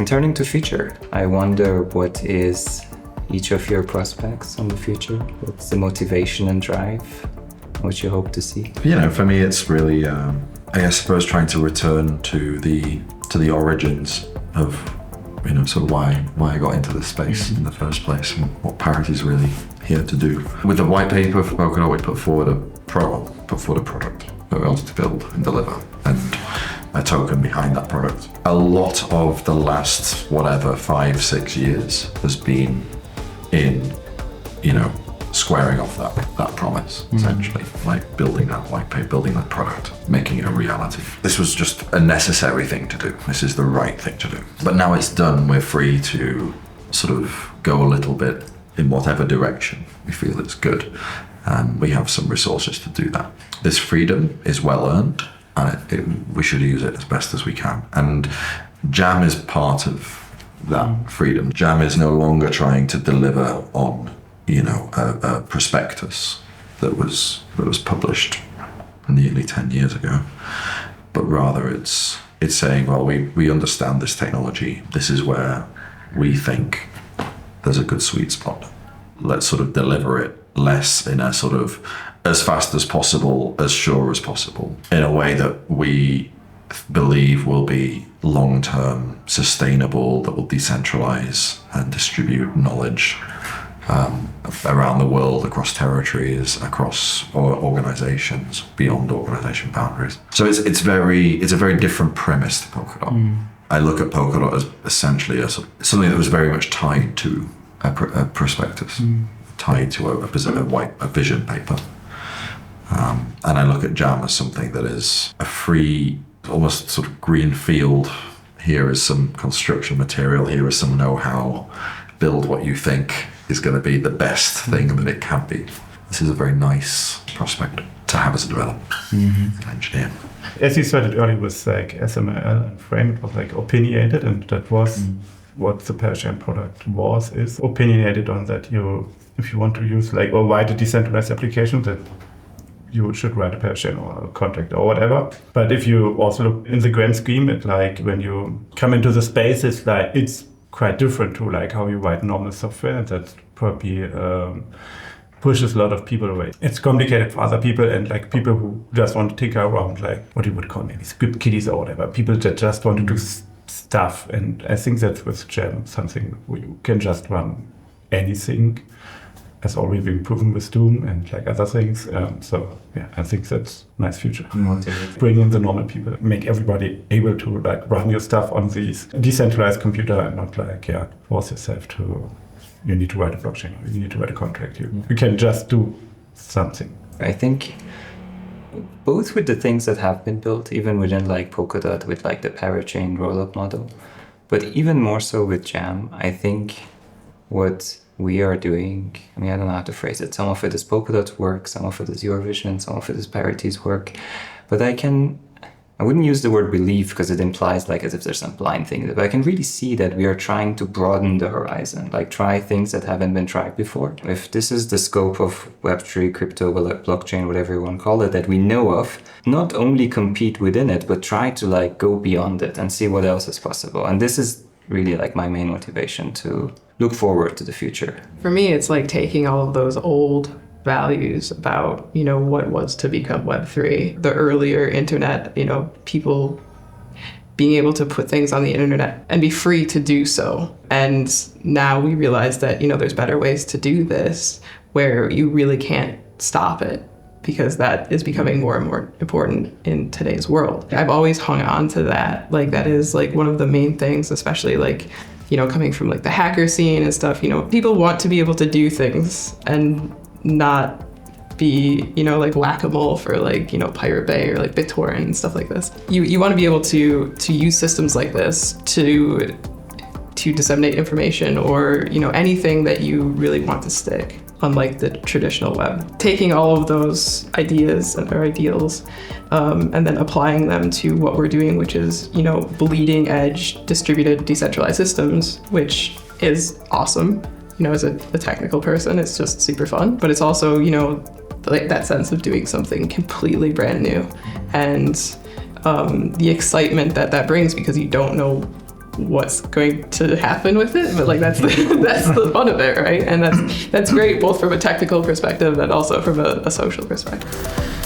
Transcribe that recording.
And turning to future, I wonder what is each of your prospects on the future? What's the motivation and drive? What you hope to see? For me, it's really, I suppose, trying to return to the origins of, sort of why I got into this space in the first place and what Parity is really here to do. With the white paper for Polkadot, we put forward a product that we wanted to build and deliver, and a token behind that product. A lot of the last, 5-6 years has been in, squaring off that promise, essentially, like building that white paper, building that product, making it a reality. This was just a necessary thing to do. This is the right thing to do. But now it's done, we're free to sort of go a little bit in whatever direction we feel it's good. And we have some resources to do that. This freedom is well earned, and we should use it as best as we can. And Jam is part of that freedom. Jam is no longer trying to deliver on, a prospectus that was published nearly 10 years ago, but rather it's saying, well, we understand this technology. This is where we think there's a good sweet spot. Let's sort of deliver it less in a sort of as fast as possible, as sure as possible, in a way that we believe will be long-term sustainable, that will decentralize and distribute knowledge around the world, across territories, across organizations, beyond organization boundaries. So it's a very different premise to Polkadot. I look at Polkadot as essentially something that was very much tied to a prospectus, tied to a vision paper. And I look at Jam as something that is a free, almost sort of green field. Here is some construction material, here is some know-how, build what you think is going to be the best thing that it can be. This is a very nice prospect to have as a developer, an engineer. As you said it earlier, was like SML and Frame, it was like opinionated, and that was what the Parity product is opinionated on that if you want to use or write a decentralized application, that you should write a Parity or a contract or whatever. But if you also look in the grand scheme, it's like when you come into the space, it's quite different to how you write normal software, and that probably pushes a lot of people away. It's complicated for other people, and people who just want to tinker around, what you would call maybe script kiddies or whatever, people that just want to do stuff. And I think that's with Jam something where you can just run anything, has already been proven with Doom and other things. So yeah, I think that's a nice future. Bring in the normal people, make everybody able to run your stuff on these decentralized computer, and not force yourself to, you need to write a blockchain, or you need to write a contract. You can just do something. I think both with the things that have been built, even within Polkadot with the parachain rollup model, but even more so with Jam, I think what we are doing, I don't know how to phrase it. Some of it is Polkadot's work, some of it is your vision, some of it is Parity's work. But I wouldn't use the word believe because it implies as if there's some blind thing. But I can really see that we are trying to broaden the horizon, try things that haven't been tried before. If this is the scope of Web3, crypto, blockchain, whatever you want to call it, that we know of, not only compete within it, but try to go beyond it and see what else is possible. And this is really my main motivation to look forward to the future. For me, it's taking all of those old values about, what was to become Web3, the earlier internet, people being able to put things on the internet and be free to do so. And now we realize that, there's better ways to do this where you really can't stop it, because that is becoming more and more important in today's world. I've always hung on to that. That is one of the main things, especially coming from the hacker scene and stuff, people want to be able to do things and not be, whack-a-mole for Pirate Bay or BitTorrent and stuff like this. You want to be able to use systems like this to disseminate information or, anything that you really want to stick, unlike the traditional web. Taking all of those ideas or ideals and then applying them to what we're doing, which is, bleeding edge distributed decentralized systems, which is awesome. As a technical person, it's just super fun, but it's also, that sense of doing something completely brand new, and the excitement that brings, because you don't know what's going to happen with it, but like that's the fun of it, right? And that's great both from a technical perspective and also from a social perspective.